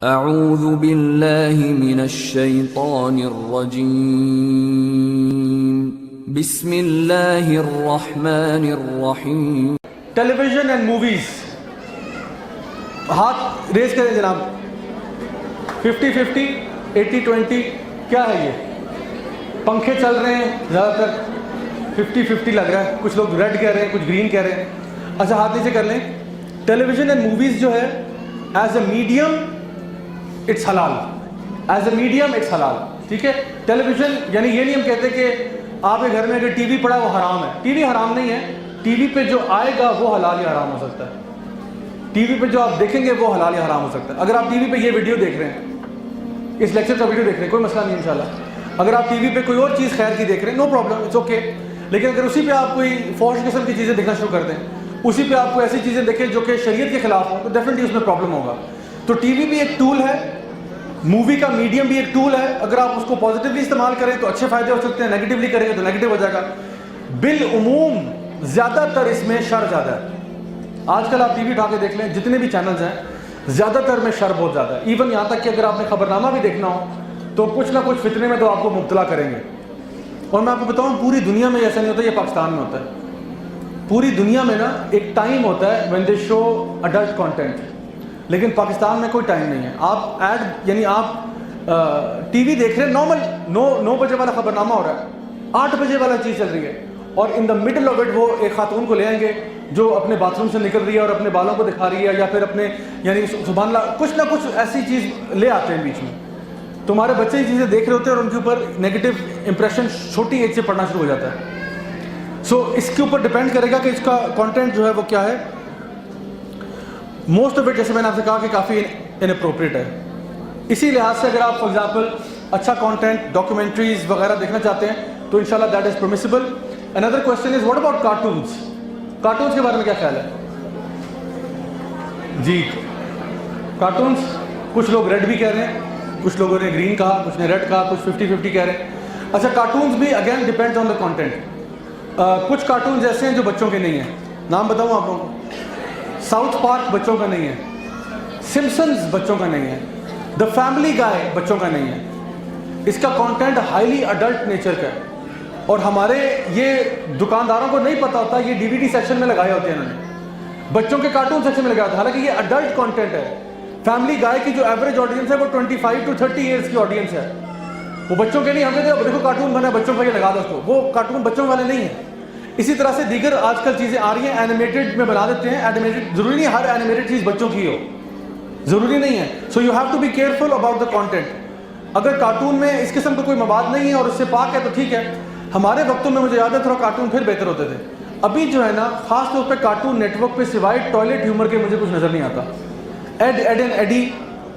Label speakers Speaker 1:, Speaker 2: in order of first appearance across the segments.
Speaker 1: अऊज़ु बिल्लाहि मिनश्शैतानिर्रजीम बिस्मिल्लाहिर्रहमानिर्रहीम।
Speaker 2: Television and movies, हाथ रेज करें जनाब। 50-50, 80-20 क्या है ये? पंखे चल रहे हैं ज़्यादातर 50-50 लग रहा है, कुछ लोग रेड कह रहे हैं, कुछ ग्रीन कह रहे हैं। अच्छा, हाथ नीचे कर लें। टेलीविजन एंड मूवीज जो है एज ए मीडियम इट्स हलाल, एज ए मीडियम इट्स हलाल। ठीक है, टेलीविजन यानी ये नहीं हम कहते कि आपके घर में अगर टीवी पड़ा वो हराम है। टीवी हराम नहीं है, टीवी पे जो आएगा वो हलाल या हराम हो सकता है। टीवी पे जो आप देखेंगे वो हलाल या हराम हो सकता है। अगर आप टीवी पे ये वीडियो देख रहे हैं, इस लेक्चर का वीडियो देख रहे हैं, कोई मसला नहीं इंशाल्लाह। अगर आप टीवी पे कोई और चीज़ खैर की देख रहे हैं, नो प्रॉब्लम, इट्स ओके। लेकिन अगर उसी पे आप कोई फौश किस्म की चीज़ें देखना शुरू कर दें, उसी पे आपको ऐसी चीज़ें देखें जो कि शरीयत के खिलाफ हो, तो डेफिनेटली उसमें प्रॉब्लम होगा। तो टीवी भी एक टूल है, मूवी का मीडियम भी एक टूल है। अगर आप उसको पॉजिटिवली इस्तेमाल करें तो अच्छे फायदे हो सकते हैं, नेगेटिवली करेंगे तो नेगेटिव हो जाएगा। बिल उमूम ज़्यादातर इसमें शर ज़्यादा है। आजकल आप टीवी उठा के देख लें, जितने भी चैनल्स हैं ज़्यादातर में शर बहुत ज़्यादा है। इवन यहाँ तक कि अगर आपने खबरनामा भी देखना हो तो कुछ ना कुछ फितने में तो आपको मुब्तला करेंगे। और मैं आपको बताऊँ, पूरी दुनिया में ऐसा नहीं होता, ये पाकिस्तान में होता है। पूरी दुनिया में ना एक टाइम होता है when they show adult content, लेकिन पाकिस्तान में कोई टाइम नहीं है। आप ऐड यानी आप टीवी देख रहे हैं, नॉर्मल 9 बजे वाला खबरनामा हो रहा है, 8 बजे वाला चीज़ चल रही है, और in the middle of it वो एक खातून को ले आएंगे जो अपने बाथरूम से निकल रही है और अपने बालों को दिखा रही है, या फिर अपने यानी सुभान अल्लाह कुछ ना कुछ ऐसी चीज़ ले आते हैं बीच में। तुम्हारे बच्चे ये चीज़ें देख रहे होते हैं और उनके ऊपर नेगेटिव इंप्रेशन छोटी एज से पड़ना शुरू हो जाता है। सो इसके ऊपर डिपेंड करेगा कि इसका कंटेंट जो है वो क्या है। मोस्ट ऑफ इट, जैसे मैंने आपसे कहा कि काफ़ी इनअप्रोप्रिएट है। इसी लिहाज से अगर आप फॉर एग्जांपल अच्छा कंटेंट, डॉक्यूमेंट्रीज वगैरह देखना चाहते हैं तो इंशाल्लाह that is permissible. Another question is what about cartoons? Cartoons के बारे में क्या ख्याल है जी? कार्टून्स, कुछ लोग रेड भी कह रहे हैं, कुछ लोगों ने ग्रीन कहा, कुछ ने रेड कहा, कुछ 50-50 कह रहे हैं। अच्छा, कार्टून्स भी again depends on the content. कुछ कार्टून्स ऐसे हैं जो बच्चों के नहीं हैं। नाम बताऊँ आप लोगों को? साउथ पार्क बच्चों का नहीं है, सिम्पसन्स बच्चों का नहीं है, द फैमिली गाय बच्चों का नहीं है। इसका कंटेंट हाईली अडल्ट नेचर का है, और हमारे ये दुकानदारों को नहीं पता होता, ये डीवीडी सेक्शन में लगाए होते हैं इन्होंने, बच्चों के कार्टून सेक्शन में लगाया होता है। हालांकि ये अडल्ट कंटेंट है। फैमिली गाय की जो एवरेज ऑडियंस है वो 25 to 30 ईयर्स की ऑडियंस है। वो बच्चों के नहीं, हम कहते हैं देखो कार्टून बना बच्चों का, ये लगा दो उसको, वो कार्टून बच्चों वाले नहीं है। इसी तरह से दीगर आजकल चीज़ें आ रही हैं, एनिमेटेड में बना देते हैं। एनिमेटेड ज़रूरी नहीं हर एनिमेटेड चीज़ बच्चों की हो, ज़रूरी नहीं है। So you have to be careful about the content. अगर कार्टून में इस किस्म का कोई मवाद नहीं है और उससे पाक है तो ठीक है। हमारे वक्तों में मुझे याद है थोड़ा कार्टून फिर बेहतर होते थे। अभी जो है ना, खास तौर पे कार्टून नेटवर्क पे सिवाय टॉयलेट ह्यूमर के मुझे कुछ नज़र नहीं आता। Ed and Eddy,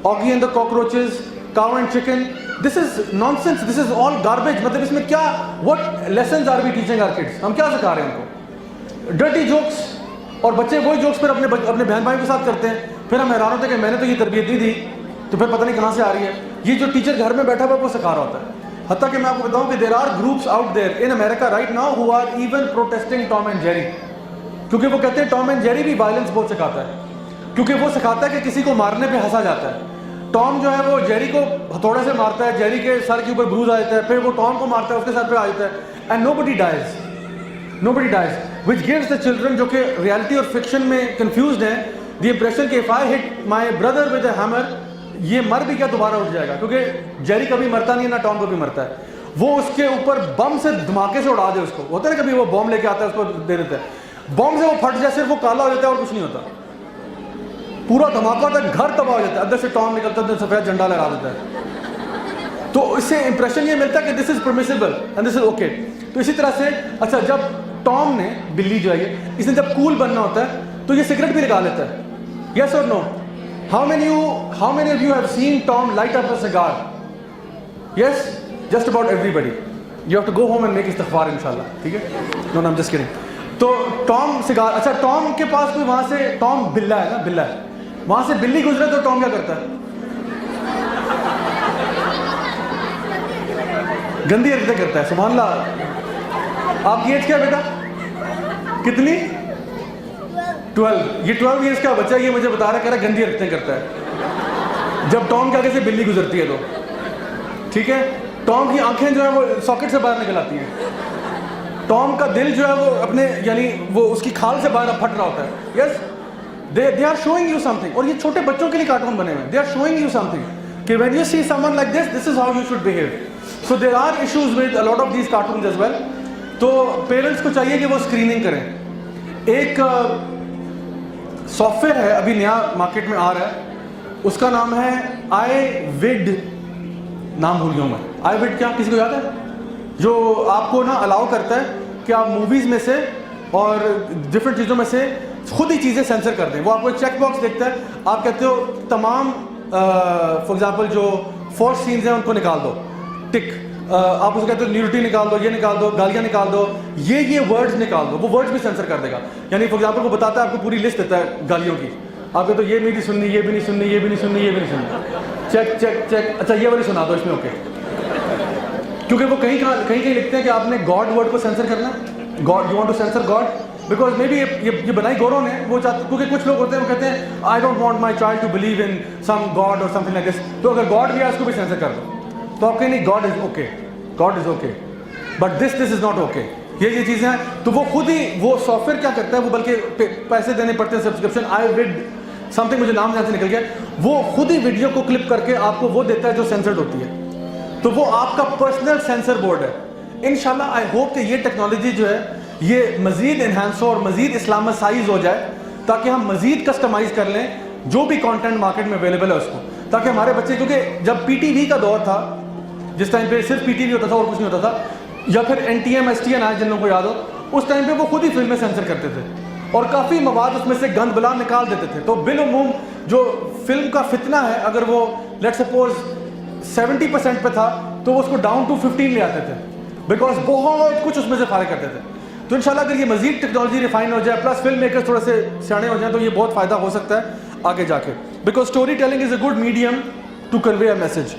Speaker 2: Oggy and the cockroaches, cow and chicken, this is nonsense, this is all garbage. मतलब इसमें क्या, what lessons are we teaching our kids? हम क्या सिखा रहे हैं उनको? डर्टी जोक्स, और बच्चे वही जोक्स फिर अपने बहन भाई के साथ करते हैं। फिर हम हैरान होते हैं कि मैंने तो ये तरबियत नहीं दी, तो फिर पता नहीं कहाँ से आ रही है। ये जो टीचर घर में बैठा हुआ वो सिखा रहा होता है। हत्ता कि मैं आपको बताऊं कि there are groups out there in America right now who are even protesting Tom and Jerry, क्योंकि वो कहते हैं टॉम एंड जेरी भी वायलेंस बहुत सिखाता है, क्योंकि वो सिखाता है कि किसी को मारने पे हंसा जाता है। टॉम जो है वो जेरी को हथौड़े से मारता है, जेरी के सर के ऊपर ब्रूज आ जाता है, फिर वो टॉम को मारता है, उसके सर पे आ जाता है, and nobody dies, which gives the children, जो कि रियलिटी और फिक्शन में कंफ्यूज्ड हैं, द इंप्रेशन कि if I hit my brother with a hammer, ये मर भी क्या दोबारा उठ जाएगा, क्योंकि जेरी कभी मरता नहीं है ना टॉम कभी मरता है। वो उसके ऊपर बम से धमाके से उड़ा दे उसको, होता है ना कभी वो बॉम्ब लेके आता है उसको दे देता है, बॉम्ब से वो फट जाए, सिर्फ वो काला हो जाता है और कुछ नहीं होता, पूरा धमाका होता है, घर तबाह हो जाता है, अंदर से टॉम निकलता है, सफेद झंडा लगा देता है। तो इससे इंप्रेशन ये मिलता है कि this is permissible and this is okay. तो इसी तरह से अच्छा, जब टॉम ने, बिल्ली जो है, इसने जब कूल बनना होता है तो ये सिगरेट भी लगा लेता है। यस और no? How many of you have seen Tom light up a cigar? Yes, just about everybody. You have to go home and make इस्तगफार इंशाल्लाह, ठीक है? No, I am just kidding. तो टॉम सिगार, अच्छा Tom के पास कोई वहां से, टॉम बिल्ला है ना, बिल्ला है, वहां से बिल्ली गुजरे तो टॉम क्या करता है? गंदी हरकतें करता है। सुभान अल्लाह। आपकी एज क्या है बेटा? कितनी? 12। ये 12 ईयर्स का बच्चा ये मुझे बता रहा है, कह रहा गंदी हरकतें करता है। जब टॉम के आगे से बिल्ली गुजरती है तो, ठीक है, टॉम की आंखें जो है वो सॉकेट से बाहर निकल आती हैं, टॉम का दिल जो है वो अपने यानी वो उसकी खाल से बाहर फट रहा होता है। Yes, they are showing you something. और ये छोटे बच्चों के लिए कार्टून बने हुए हैं। They are showing you something कि when you see someone like this is how you should behave. So there are issues with a lot of these cartoons as well. तो पेरेंट्स को चाहिए कि वो स्क्रीनिंग करें। एक सॉफ्टवेयर है अभी नया मार्केट में आ रहा है, उसका नाम है iVid, नाम भूल गया मैं। iVid क्या किसी को याद है? जो आपको ना अलाउ करता है कि आप मूवीज़ में से और डिफरेंट चीज़ों में से खुद ही चीज़ें सेंसर कर दें। वो आपको एक चेक बॉक्स देखता है, आप कहते हो तमाम फॉर एग्जांपल जो फॉर्स सीन्स हैं उनको निकाल दो, टिक। आप उसको कहते हो न्यूडिटी निकाल दो, ये निकाल दो, गालियाँ निकाल दो, ये वर्ड्स निकाल दो, वो वर्ड्स भी सेंसर कर देगा। यानी फॉर एग्जांपल वो बताता है, आपको पूरी लिस्ट देता है गालियों की, आप कहते हो ये भी नहीं सुननी, ये भी नहीं सुननी, ये भी नहीं सुननी, ये भी नहीं सुननी, चेक चेक चेक, अच्छा ये वाली सुना दो इसमें, ओके। क्योंकि वो कहीं कहीं लिखते हैं कि आपने गॉड वर्ड को सेंसर करना है, God, you want to sensor God, because may be ये बनाई गौरव ने, वो चाहते, क्योंकि कुछ लोग होते हैं वो कहते हैं I don't want my child to believe in some god और समथिंग लाइक दिस, तो अगर गॉड भी है उसको भी सेंसर कर दो, तो आप कहें नहीं God is okay, God is okay, but this is not okay. ये चीज़ें हैं, तो वो खुद ही वो सॉफ्टवेयर क्या करता है, वो बल्कि पैसे देने पड़ते हैं सब्सक्रिप्शन, iVid समथिंग, मुझे नाम यहाँ से निकल गया, वो खुद ही वीडियो को क्लिप करके आपको वो देता है जो सेंसर्ड होती है, तो वो आपका पर्सनल सेंसर बोर्ड है। इंशाल्लाह आई होप कि ये टेक्नोलॉजी जो है ये मज़ीद इन्हांस हो और मज़ीद इस्लामाइज हो जाए, ताकि हम मज़ीद कस्टमाइज़ कर लें जो भी कंटेंट मार्केट में अवेलेबल है उसको, ताकि हमारे बच्चे, क्योंकि जब PTV का दौर था, जिस टाइम पे सिर्फ PTV होता था और कुछ नहीं होता था, या फिर NTM STN आया जिन लोगों को याद हो, उस टाइम पे वो खुद ही फिल्में सेंसर करते थे और काफ़ी मवाद उसमें से गंद बला निकाल देते थे। तो बिलउमूम जो फिल्म का फितना है, अगर वो लेट्स सपोज 70% पे था, तो उसको डाउन टू 15 ले आते थे, बिकॉज बहुत कुछ उसमें से फारिग करते थे। तो इंशाल्लाह अगर ये मजीद टेक्नोलॉजी रिफाइन हो जाए, प्लस फिल्म मेकर्स थोड़े से सियाने हो जाए, तो ये बहुत फ़ायदा हो सकता है आगे जाके, because story telling is a good medium to convey a message.